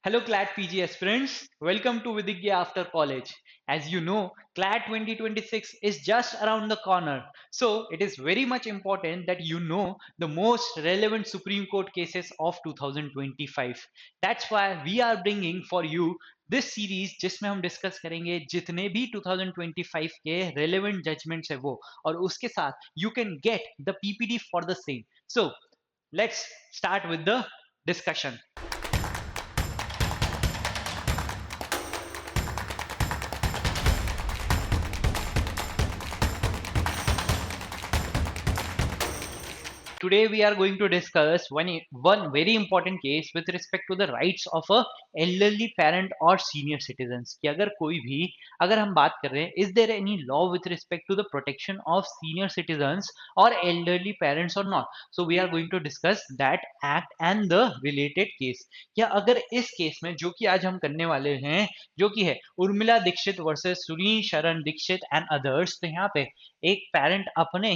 Hello, CLAT PG aspirants. Welcome to Vidigya After College. As you know, CLAT 2026 is just around the corner. So, it is very much important that you know the most relevant Supreme Court cases of 2025. That's why we are bringing for you this series जिसमें हम discuss करेंगे जितने भी 2025 के relevant judgments है वो और उसके साथ you can get the PPD for the same. So, let's start with the discussion. Today we are going to discuss one very important case with respect to the rights of a elderly parent or senior citizens कि अगर हम बात कर रहे हैं is there any law with respect to the protection of senior citizens or elderly parents or not. So we are going to discuss that act and the related case. या अगर इस केस में जो कि आज हम करने वाले हैं जो कि है उर्मिला दीक्षित वर्सेस सुनील शरण दीक्षित एंड अदर्स, तो यहाँ पे एक पेरेंट अपने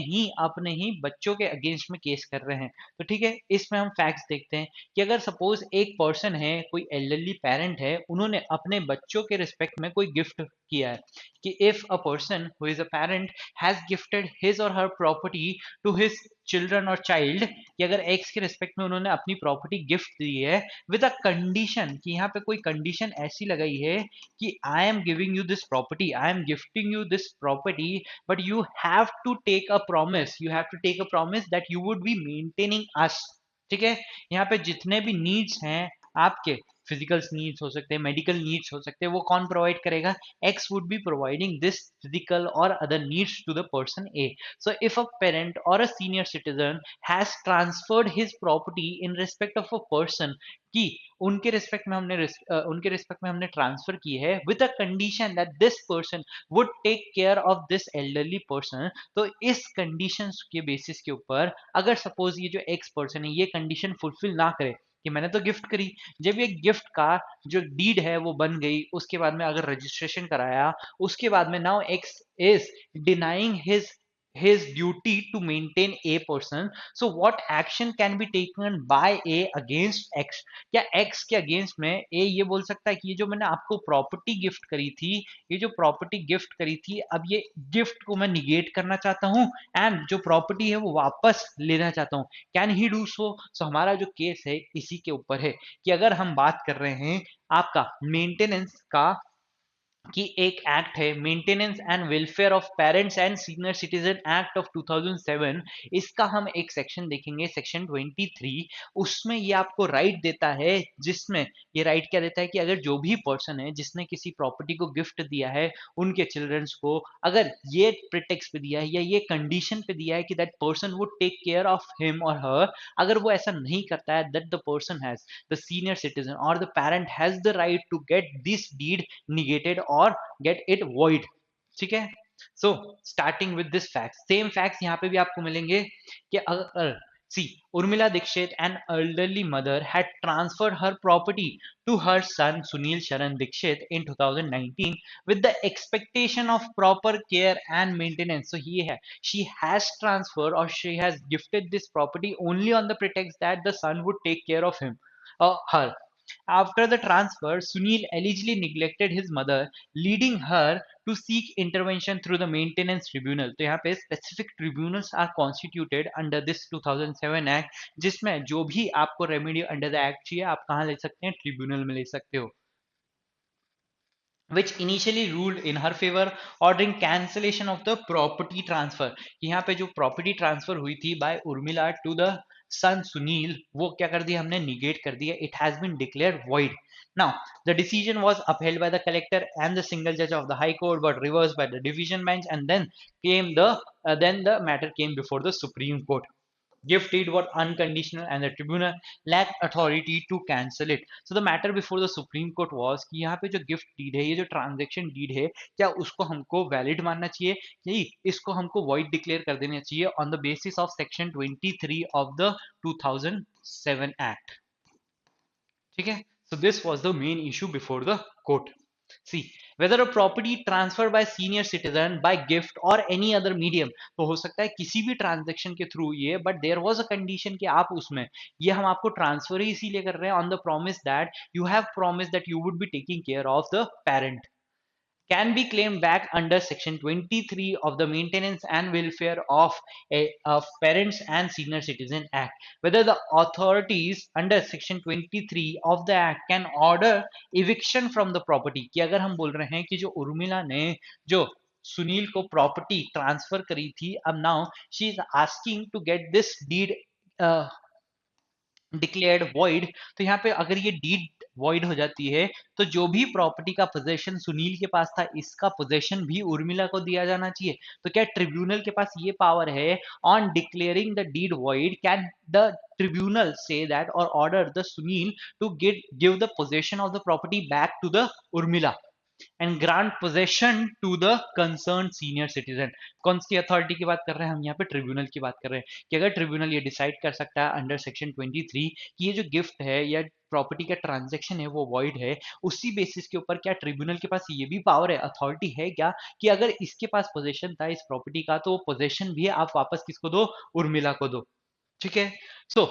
ही बच्चों के अगेंस्ट में केस कर रहे हैं. तो ठीक है, इसमें हम फैक्ट्स देखते हैं कि अगर सपोज एक पर्सन है, कोई एल्डरली पेरेंट है, उन्होंने अपने बच्चों के रिस्पेक्ट में कोई गिफ्ट किया है कि if a person who is a parent has gifted his और हर प्रॉपर्टी टू हिज चिल्ड्रन और चाइल्ड, कि अगर एक्स के रिस्पेक्ट में उन्होंने अपनी प्रॉपर्टी गिफ्ट दी है विद अ कंडीशन, कि यहाँ पे कोई कंडीशन ऐसी लगाई है कि I am giving you this property, I am gifting you this property, but you have to take a promise, you have to take a promise that you would be maintaining us. ठीक है, यहाँ पे जितने भी needs हैं आपके, physical needs हो सकते हैं, मेडिकल नीड्स हो सकते हैं, वो कौन प्रोवाइड करेगा? X would be providing this physical और other needs to the person A. So if a parent और a senior citizen has transferred his property in respect of a person, कि उनके रिस्पेक्ट में हमने ट्रांसफर की है with a condition that this person would take care of this elderly person, तो इस condition के बेसिस के ऊपर अगर सपोज ये जो एक्स पर्सन है ये कंडीशन फुलफिल ना करे कि मैंने तो गिफ्ट करी, जब ये गिफ्ट का जो डीड है वो बन गई, उसके बाद में अगर रजिस्ट्रेशन कराया, उसके बाद में now x is denying his duty to maintain a person, so what action can be taken by a against x? क्या x के अगेंस्ट में a ये बोल सकता है कि ये जो मैंने आपको प्रॉपर्टी गिफ्ट करी थी, ये जो प्रॉपर्टी गिफ्ट करी थी, अब ये गिफ्ट को मैं निगेट करना चाहता हूँ एंड जो प्रॉपर्टी है वो वापस लेना चाहता हूँ, कैन ही डू सो? सो हमारा जो केस है इसी के ऊपर है कि अगर हम बात कर रहे हैं आपका मेंटेनेंस का, कि एक एक्ट है maintenance and welfare of parents and senior citizen act of 2007, इसका हम एक सेक्शन देखेंगे, सेक्शन 23. उसमें ये आपको राइट देता है, जिसमें ये राइट क्या देता है कि अगर जो भी पर्सन है जिसने किसी प्रॉपर्टी को गिफ्ट दिया है उनके चिल्ड्रंस को, अगर ये प्रिटेक्स पे दिया है या ये कंडीशन पे दिया है कि that person would take care of him और हर, अगर वो ऐसा नहीं करता है, that the person has, the senior citizen और the parent has the right to get this deed negated or get it void. ठीक है, so starting with this fact, same facts यहाँ पे भी आपको मिलेंगे कि अगर see Urmila Dixit an elderly mother had transferred her property to her son Sunil Sharan Dikshit in 2019 with the expectation of proper care and maintenance. So he she has transferred or she has gifted this property only on the pretext that the son would take care of him or her. After the transfer, Sunil allegedly neglected his mother, leading her to seek intervention through the maintenance tribunal. तो यहाँ पे specific tribunals are constituted under this 2007 Act, जिसमें जो भी आपको remedy under the Act चाहिए आप कहाँ ले सकते हैं? ट्रिब्यूनल में ले सकते हो. Which initially ruled in her favor, ordering cancellation of the property transfer. कि यहाँ पे जो property transfer हुई थी by Urmila to the son Sunil, वो क्या कर दिया हमने? negate कर दिया. It has been declared void. Now, the decision was upheld by the collector and the single judge of the High Court, but reversed by the division bench, and then the matter came before the Supreme Court. Gift deed was unconditional and the tribunal lacked authority to cancel it. So the matter before the Supreme Court was कि यहाँ पे जो gift deed है, ये जो transaction deed है, क्या उसको हमको वैलिड मानना चाहिए, यही इसको हमको वॉइड डिक्लेयर कर देना चाहिए on the basis of section 23 of the 2007 act. ठीक है, so this was the main issue before the court. C whether a property transferred by senior citizen by gift or any other medium, तो हो सकता है किसी भी transaction के through ये, but there was a condition कि आप उसमें, ये हम आपको ट्रांसफर ही इसीलिए कर रहे हैं on the promise that you have promise that you would be taking care of the parent, can be claimed back under section 23 of the maintenance and welfare of parents and senior citizen act, whether the authorities under section 23 of the act can order eviction from the property, कि अगर हम बोल रहे हैं कि जो उर्मिला ने जो सुनील को प्रॉपर्टी ट्रांसफर करी थी, अब now she is asking to get this deed declared void, तो यहाँ पे अगर ये डीड वॉइड हो जाती है तो जो भी प्रॉपर्टी का पोजेशन सुनील के पास था, इसका पोजेशन भी उर्मिला को दिया जाना चाहिए। तो क्या ट्रिब्यूनल के पास ये पावर है, on declaring the deed void can the tribunal से दैट और order the Sunil to give the possession of the property back to the Urmila and grant possession to the concern senior citizen. कौन सी authority की बात कर रहे हैं हम यहाँ पे? ट्रिब्यूनल की बात कर रहे हैं कि अगर ट्रिब्यूनल ये डिसाइड कर सकता है अंडर सेक्शन 23 कि ये जो गिफ्ट है या प्रॉपर्टी का ट्रांजैक्शन है वो वॉइड है, उसी बेसिस के ऊपर क्या ट्रिब्यूनल के पास ये भी पावर है, अथॉरिटी है क्या, कि अगर इसके पास पोजेशन था इस प्रॉपर्टी का तो वो पोजेशन भी है आप वापस किसको दो? उर्मिला को दो। ठीक है। सो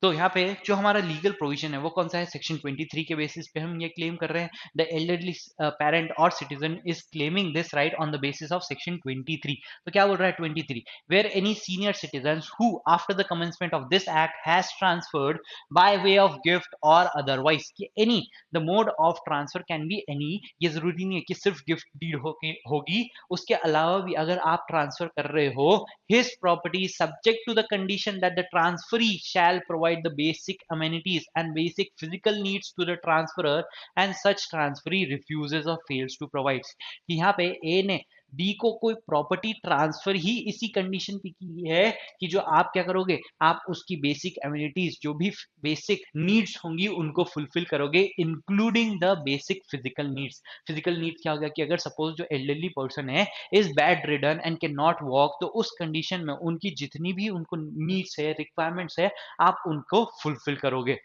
तो यहाँ पे जो हमारा लीगल प्रोविजन है वो कौन सा है? सेक्शन 23 के बेसिस पे हम ये क्लेम कर रहे हैं, द एल्डरली पेरेंट और citizen is claiming this right on the basis of section 23। तो क्या बोल रहा है 23? Where any senior citizen who after the commencement of this act has transferred by way of gift और अदरवाइज, कि any the mode of transfer can be any, ये जरूरी नहीं है कि सिर्फ गिफ्ट डीड होगी, उसके अलावा भी अगर आप ट्रांसफर कर रहे हो his property subject to the condition that the transferee shall provide the basic amenities and basic physical needs to the transferer and such transferee refuses or fails to provide, कि यहाँ पे ए ने बी को कोई property transfer ही इसी condition पे की है कि जो आप क्या करोगे, आप उसकी बेसिक एमिनिटीज जो भी बेसिक नीड्स होंगी उनको फुलफिल करोगे, including the basic physical needs. Physical needs क्या होगा कि अगर सपोज जो एल्डरली पर्सन है is bed ridden and can not walk, तो उस कंडीशन में उनकी जितनी भी उनको नीड्स है, रिक्वायरमेंट्स है, आप उनको फुलफिल करोगे।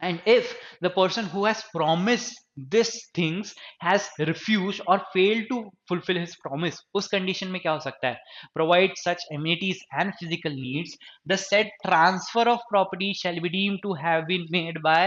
And if the person who has promised these things has refused or failed to fulfill his promise, उस कंडीशन में क्या हो सकता है? Provide such amenities and physical needs, the said transfer of property shall be deemed to have been made by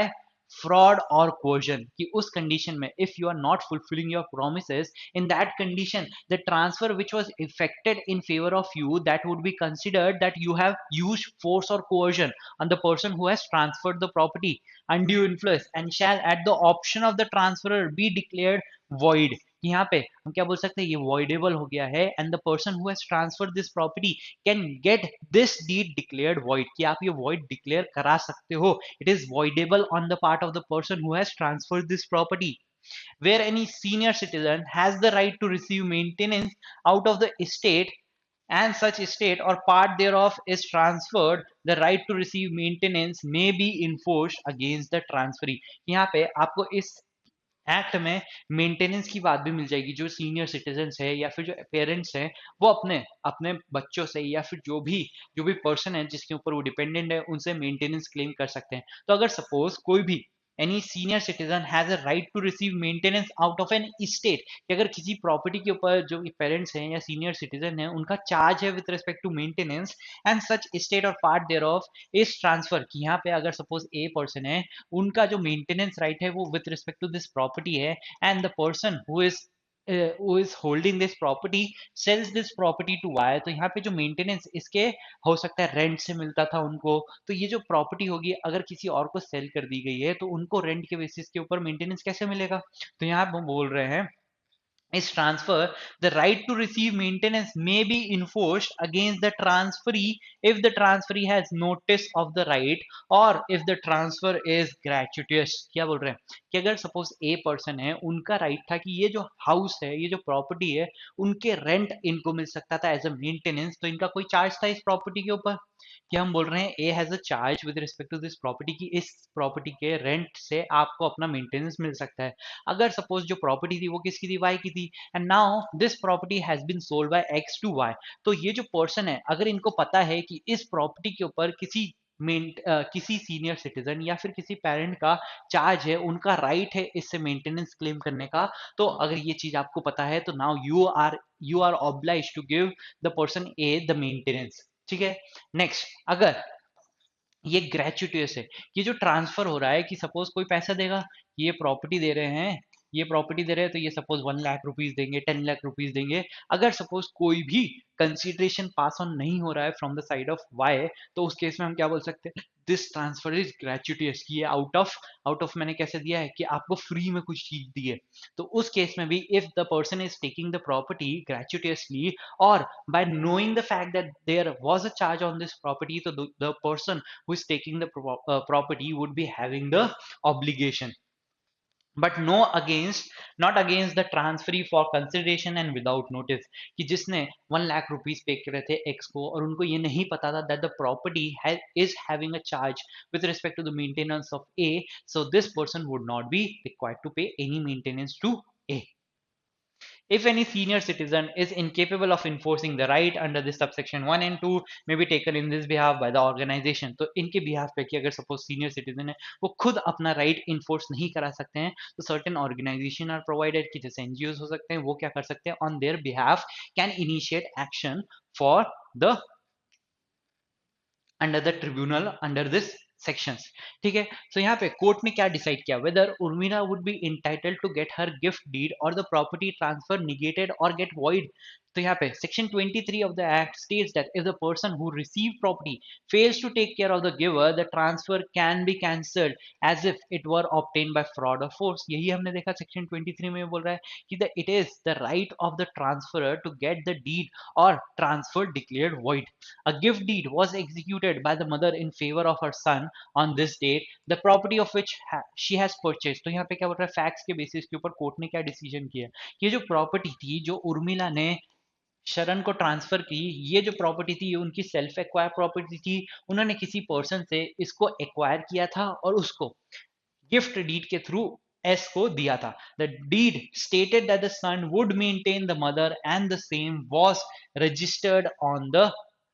fraud or coercion, कि उस condition में if you are not fulfilling your promises, in that condition the transfer which was effected in favor of you, that would be considered that you have used force or coercion on the person who has transferred the property, undue influence, and shall at the option of the transferor be declared void, कि यहाँ पे हम क्या बोल सकते हैं, ये voidable हो गया है and the person who has transferred this property can get this deed declared void, कि आप ये void declare करा सकते हो, it is voidable on the part of the person who has transferred this property, where any senior citizen has the right to receive maintenance out of the estate and such estate or part thereof is transferred, the right to receive maintenance may be enforced against the transferee। यहाँ पे आपको इस act में maintenance की बात भी मिल जाएगी, जो सीनियर सिटीजन्स है या फिर जो पेरेंट्स हैं वो अपने अपने बच्चों से या फिर जो भी पर्सन है जिसके ऊपर वो डिपेंडेंट है उनसे मेंटेनेंस क्लेम कर सकते हैं। तो अगर सपोज कोई भी any senior citizen has a right to receive maintenance out of an state, कि अगर किसी प्रॉपर्टी के ऊपर जो पेरेंट्स हैं या सीनियर सिटीजन है उनका चार्ज है with respect to maintenance and such state और part there of is transfer, कि यहाँ पे अगर सपोज ए पर्सन है उनका जो मेंटेनेंस राइट है वो with respect to this property है and the person who is holding this property sells this property to Y, तो यहाँ पे जो मेंटेनेंस इसके हो सकता है रेंट से मिलता था उनको, तो ये जो प्रॉपर्टी होगी अगर किसी और को सेल कर दी गई है तो उनको रेंट के बेसिस के ऊपर मेंटेनेंस कैसे मिलेगा? तो यहाँ हम बोल रहे हैं is transfer, the right to receive maintenance may be enforced against the transferee if the transferee has notice of the right or if the transfer is gratuitous। क्या बोल रहे हैं कि अगर सपोज ए पर्सन है उनका राइट था कि ये जो हाउस है, ये जो प्रॉपर्टी है, उनके रेंट इनको मिल सकता था एज अ मेंटेनेंस, तो इनका कोई चार्ज था इस प्रॉपर्टी के ऊपर, कि हम बोल रहे हैं A has a charge with respect to this property, की इस प्रॉपर्टी के रेंट से आपको अपना मेंटेनेंस मिल सकता है। अगर सपोज जो प्रॉपर्टी थी वो किसकी थी? वाई की थी, and now this property has been sold by X to Y, तो ये जो पर्सन है अगर इनको पता है कि इस प्रॉपर्टी के ऊपर किसी किसी सीनियर सिटीजन या फिर किसी पेरेंट का चार्ज है, उनका राइट है इससे मेंटेनेंस क्लेम करने का। तो अगर ये चीज आपको पता है तो now you are oblige to give the person uh the maintenance. ठीक है। नेक्स्ट, अगर ये ग्रेचुइटियस है, ये जो ट्रांसफर हो रहा है कि सपोज कोई पैसा देगा, ये प्रॉपर्टी दे रहे हैं, ये प्रॉपर्टी दे रहे हैं, तो ये सपोज 1 लाख रुपीज देंगे, 10 लाख रुपीज देंगे। अगर सपोज कोई भी कंसिडरेशन पास ऑन नहीं हो रहा है from the side of Y, तो उस केस में हम क्या बोल सकते हैं, दिस ट्रांसफर इज ग्रेचुइटियस, कि ये आउट ऑफ मैंने कैसे दिया है कि आपको फ्री में कुछ चीज दी है। तो उस केस में भी if the person is taking the property gratuitously, or by knowing the fact that there was a charge on this property, so the person who is taking the property would be having the obligation, but no against not against the transferee for consideration and without notice, कि जिसने 1 lakh rupees पे करे थे x को और उनको ये नहीं पता था that the property is having a charge with respect to the maintenance of A, so this person would not be required to pay any maintenance to A. If any senior citizen is incapable of enforcing the right under this subsection 1 and 2 may be taken in this behalf by the organization, तो इनके behalf पे कि अगर suppose senior citizen है वो खुद अपना right enforce नहीं करा सकते हैं, तो certain organization are provided कि जैसे NGOs हो सकते हैं, वो क्या कर सकते हैं, on their behalf can initiate action for the under the tribunal under this sections. ठीक है। सो यहाँ पे कोर्ट ने क्या डिसाइड किया, whether Urmila would be entitled to get her gift deed और द प्रॉपर्टी ट्रांसफर निगेटेड और गेट वॉइड। तो यहाँ पे section 23 of the act states that if the person who received property fails to take care of the giver, the transfer can be cancelled as if it were obtained by fraud or force। यही हमने देखा section 23 में बोल रहा है कि it is the right of the transferor to get the deed or transfer declared void। A gift deed was executed by the mother in favor of her son on this date, the property of which she has purchased। तो यहाँ पे क्या बोल रहा है, facts के basis के ऊपर कोर्ट ने क्या डिसीजन किया, ये जो प्रॉपर्टी थी जो उर्मिला ने शरण को ट्रांसफर की, ये जो प्रॉपर्टी थी ये उनकी सेल्फ एक्वायर प्रॉपर्टी थी। उन्होंने किसी पर्सन से इसको एक्वायर किया था और उसको गिफ्ट डीड के थ्रू एस को दिया था। The deed stated that the son would maintain the mother and the same was registered on the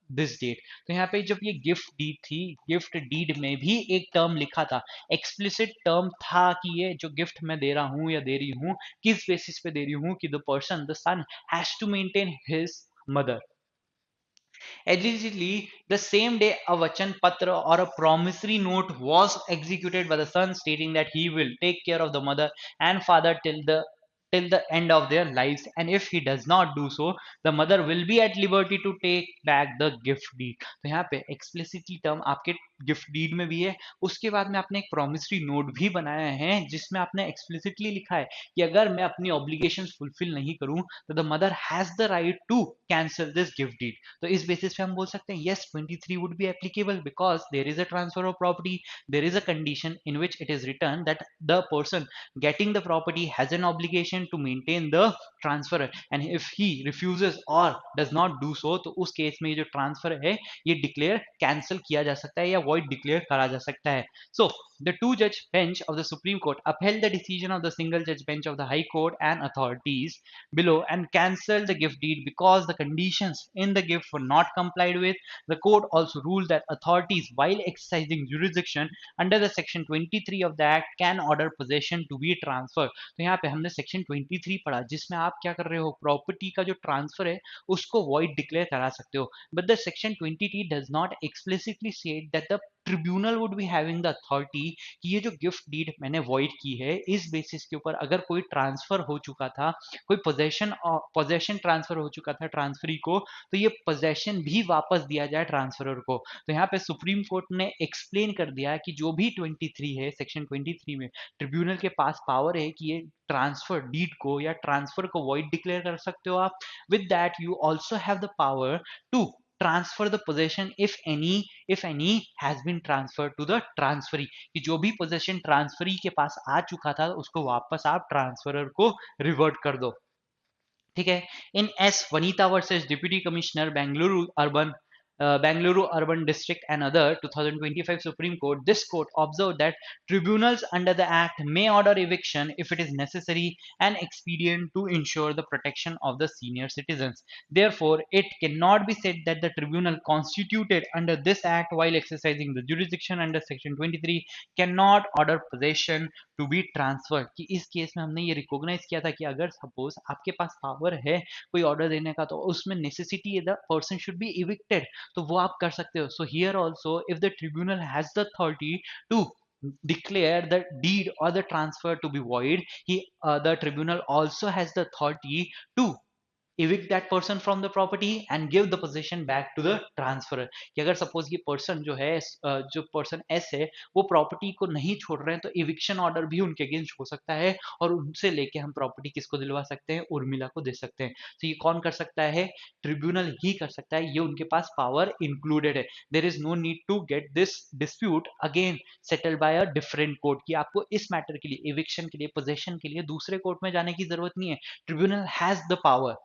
this date. तो यहाँ पे जब ये गिफ्ट डीड थी, गिफ्ट डीड में भी एक टर्म लिखा था, एक्सप्लिसिट टर्म था कि ये जो गिफ्ट मैं दे रहा हूं या दे रही हूं किस बेसिस पे दे रही हूं, कि the person the son has to maintain his mother. Allegedly, the same day a Vachan Patra or a promissory note was executed by the son stating that he will take care of the mother and father till the end of their lives, and if he does not do so, the mother will be at liberty to take back the gift deed। तो यहाँ पे explicitly term आपके gift deed में भी है, उसके बाद में आपने एक प्रॉमिसरी नोट भी बनाया है जिसमें आपने एक्सप्लिसिटली लिखा है कि अगर मैं अपनी ऑब्लिगेशन फुलफिल नहीं करूं तो the mother has the right to cancel this gift deed. तो इस बेसिस पे हम बोल सकते हैं yes 23 would be applicable because there is a transfer of property, there is a condition in which it is written that the person getting the property has an obligation to maintain the transfer, and if he refuses or does not do so, तो उस case में ये जो transfer है ये declare cancel किया जा सकता है या void declare करा जा सकता है। So the two judge bench of the Supreme Court upheld the decision of the single judge bench of the High Court and authorities below and cancelled the gift deed because the conditions in the gift were not complied with। The court also ruled that authorities, while exercising jurisdiction under the section 23 of the act, can order possession to be transferred। तो यहाँ पे हमने section 23 पढ़ा जिसमें आप क्या कर रहे हो, प्रॉपर्टी का जो ट्रांसफर है उसको void डिक्लेयर करा सकते हो, but the section 23 does not explicitly state that the tribunal would be having the authority कि ये जो गिफ्ट डीड मैंने वॉइड की है इस बेसिस के ऊपर अगर कोई ट्रांसफर हो चुका था, कोई पोजेशन ट्रांसफर हो चुका था ट्रांसफरी को, तो ये पोजेशन भी वापस दिया जाए ट्रांसफरर को। तो यहाँ पे सुप्रीम कोर्ट ने एक्सप्लेन कर दिया कि जो भी 23 है, सेक्शन 23 में ट्रिब्यूनल के पास पावर है कि ये ट्रांसफर डीड को या ट्रांसफर को वॉइड डिक्लेयर कर सकते हो आप। With that you also have the power to transfer the possession if any has been transferred to the transferee, कि जो भी पोजेशन ट्रांसफरी के पास आ चुका था उसको वापस आप ट्रांसफरर को रिवर्ट कर दो। ठीक है। In S Vanita versus deputy commissioner Bengaluru urban Bangalore Urban District and other 2025 Supreme Court, this court observed that tribunals under the Act may order eviction if it is necessary and expedient to ensure the protection of the senior citizens. Therefore, it cannot be said that the tribunal constituted under this Act while exercising the jurisdiction under Section 23 cannot order possession to be transferred. कि इस case में हमने ये recognise किया था कि अगर suppose आपके पास पावर है कोई ऑर्डर देने का तो उसमें necessity the person should be evicted, तो वो आप कर सकते हो. So here also if the tribunal has the authority to declare the deed or the transfer to be void, the tribunal also has the authority to evict that person from the property and give the possession back to the transferor. कि अगर suppose ये person जो है जो person S है वो property को नहीं छोड़ रहे हैं तो इविक्शन ऑर्डर भी उनके अगेंस्ट हो सकता है और उनसे लेके हम प्रॉपर्टी किसको दिलवा सकते हैं, उर्मिला को दे सकते हैं. तो ये कौन कर सकता है, ट्रिब्यूनल ही कर सकता है, ये उनके पास पावर इंक्लूडेड है. There is no need to get this dispute again settled by a different court, कि आपको इस मैटर के लिए, इविक्शन के लिए, पोजेशन के लिए दूसरे कोर्ट में जाने की जरूरत नहीं है. Tribunal has the power.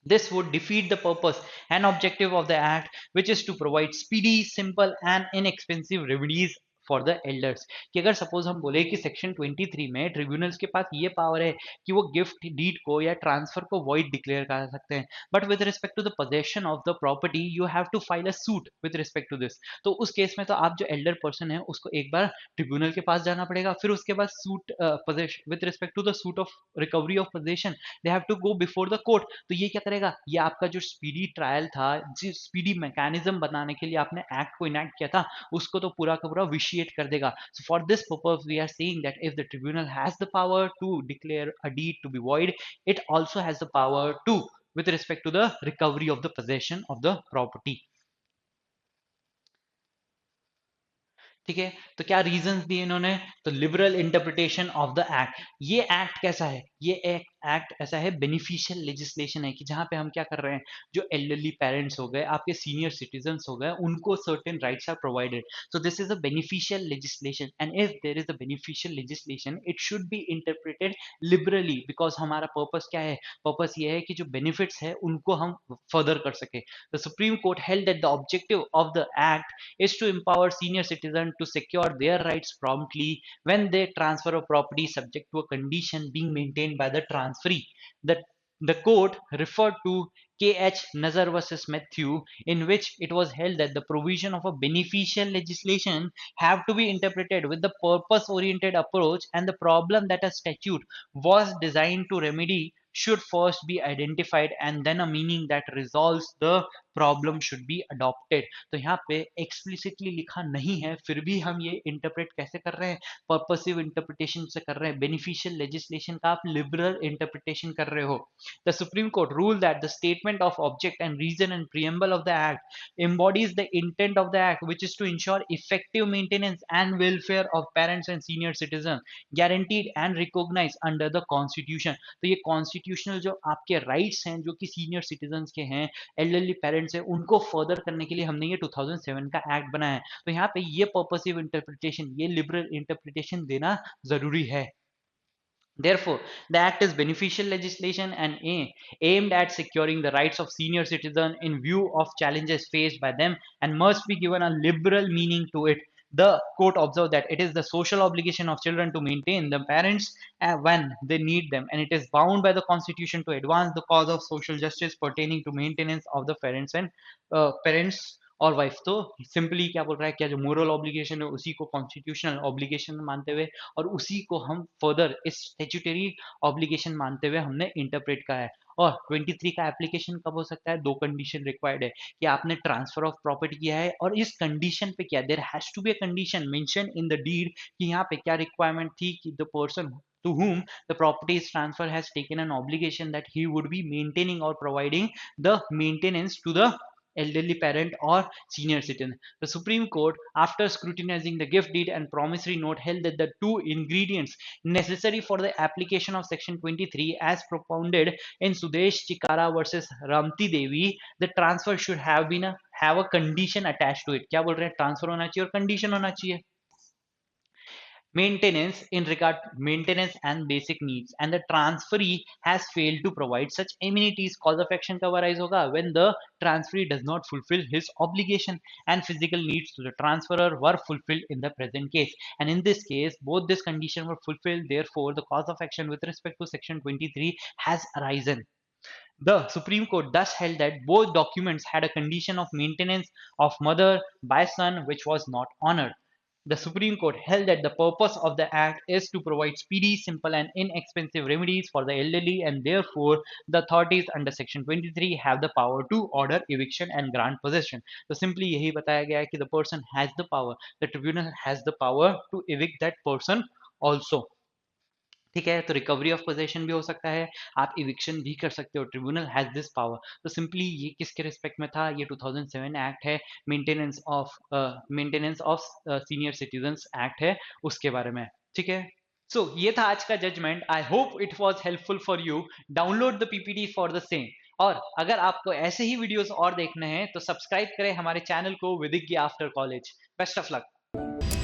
This would defeat the purpose and objective of the Act, which is to provide speedy, simple, and inexpensive remedies for the elders. कि अगर सपोज हम बोले कि सेक्शन 23 में ट्रिब्यूनल्स के पास ये पावर है कि वो गिफ्ट डीड को या ट्रांसफर को वॉइड डिक्लेयर कर सकते हैं, but with respect to the possession of the property you have to file a suit with respect to this. तो उस केस में तो आप जो एल्डर पर्सन है उसको एक बार ट्रिब्यूनल के पास जाना पड़ेगा, फिर उसके बाद suit possession with respect to the suit of recovery of possession they have to go before the court. तो ये क्या करेगा, ये आपका जो स्पीडी ट्रायल था, जिस स्पीडी मैकेनिज्म बनाने के लिए आपने एक्ट को इनैक्ट किया था उसको तो पूरा का पूरा विशिएट कर देगा. So for this purpose we are saying that if the tribunal has the power to declare a deed to be void, it also has the power to with respect to the recovery of the possession of the property. ठीक है, तो क्या reasons दिए इन्होंने, तो liberal interpretation of the act. ये act कैसा है, ये एक एक्ट ऐसा है बेनिफिशियल लेजिस्लेशन है कि जहां पे हम क्या कर रहे हैं, जो एल्डरली पेरेंट्स हो गए, आपके सीनियर सिटीजन्स हो गए, उनको certain rights are provided. So this is a beneficial legislation and if there is a beneficial legislation it should be interpreted liberally, because हमारा पर्पस क्या है, पर्पस ये है कि जो बेनिफिट्स है उनको हम फर्दर कर सके. The Supreme court held that the objective of the act is to empower senior citizens to secure their rights promptly when they transfer a property subject to a condition being maintained by the transferee. The court referred to K.H. Nazar versus Matthew, in which it was held that the provision of a beneficial legislation have to be interpreted with the purpose-oriented approach, and the problem that a statute was designed to remedy should first be identified and then a meaning that resolves the problem should be adopted. तो यहाँ पे explicitly लिखा नहीं है, फिर भी हम ये इंटरप्रेट कैसे कर रहे हैं, पर्पसिव इंटरप्रिटेशन से कर रहे हैं. बेनिफिशियल लेजिस्लेशन का आप लिबरल इंटरप्रिटेशन कर रहे हो. The Supreme Court rule that the statement of object and reason and preamble of the act embodies the intent of the act, which is to ensure effective maintenance and welfare of parents and senior citizens guaranteed and recognized under the constitution. तो ये constitutional जो आपके rights हैं जो कि senior citizens के हैं, elderly parents हैं, उनको फर्दर करने के लिए हमने ये 2007 का एक्ट बनाया है. तो यहाँ पे ये पर्पसिव इंटरप्रिटेशन, ये लिबरल इंटरप्रिटेशन देना जरूरी है. Therefore, the Act is beneficial legislation and aimed at securing the rights of senior citizens in view of challenges faced by them and must be given a liberal meaning to it. The court observed that it is the social obligation of children to maintain the parents when they need them, and it is bound by the Constitution to advance the cause of social justice pertaining to maintenance of the parents and parents और wife. तो simply क्या बोल रहा है, क्या जो moral obligation है उसी को कॉन्स्टिट्यूशनल ऑब्लिगेशन मानते हुए और उसी को हम फर्दर इस स्टैट्यूटरी ऑब्लिगेशन मानते हुए हमने इंटरप्रेट किया है. और 23 का एप्लीकेशन कब हो सकता है, दो कंडीशन रिक्वायर्ड है कि आपने ट्रांसफर ऑफ प्रॉपर्टी किया है और इस कंडीशन पे क्या, there has to be a condition mention in the deed कि यहाँ पे क्या रिक्वायरमेंट थी कि the person to whom the property is transferred has taken an obligation that he would be maintaining or providing the maintenance to the elderly parent or senior citizen. The Supreme Court, after scrutinizing the gift deed and promissory note, held that the two ingredients necessary for the application of Section 23 as propounded in Sudesh Chikara versus Ramti Devi, the transfer should have a condition attached to it. क्या बोल रहे हैं, transfer होना चाहिए और condition होना चाहिए. maintenance in regard to maintenance and basic needs, and the transferee has failed to provide such amenities. Cause of action कब arise होगा? When the transferee does not fulfill his obligation and physical needs to the transferor were fulfilled in the present case, and in this case both this condition were fulfilled, therefore the cause of action with respect to section 23 has arisen. The Supreme Court thus held that both documents had a condition of maintenance of mother by son which was not honored. The Supreme Court held that the purpose of the Act is to provide speedy, simple, and inexpensive remedies for the elderly, and therefore the authorities under Section 23 have the power to order eviction and grant possession. So simply यही बताया गया है कि the person has the power, the tribunal has the power to evict that person also. ठीक है, तो recovery of possession भी हो सकता है, आप इविक्शन भी कर सकते हो, ट्रिब्यूनल हैज दिस पावर. तो सिंपली ये किसके रिस्पेक्ट में था? ये 2007 एक्ट है, maintenance of senior citizens act है, उसके बारे में. ठीक है, सो ये था आज का judgment. I hope it was helpful for you. Download the PPT for the same. और अगर आपको ऐसे ही वीडियोस और देखने हैं तो सब्सक्राइब करें हमारे चैनल को विदिज्ञ after college. Best of luck.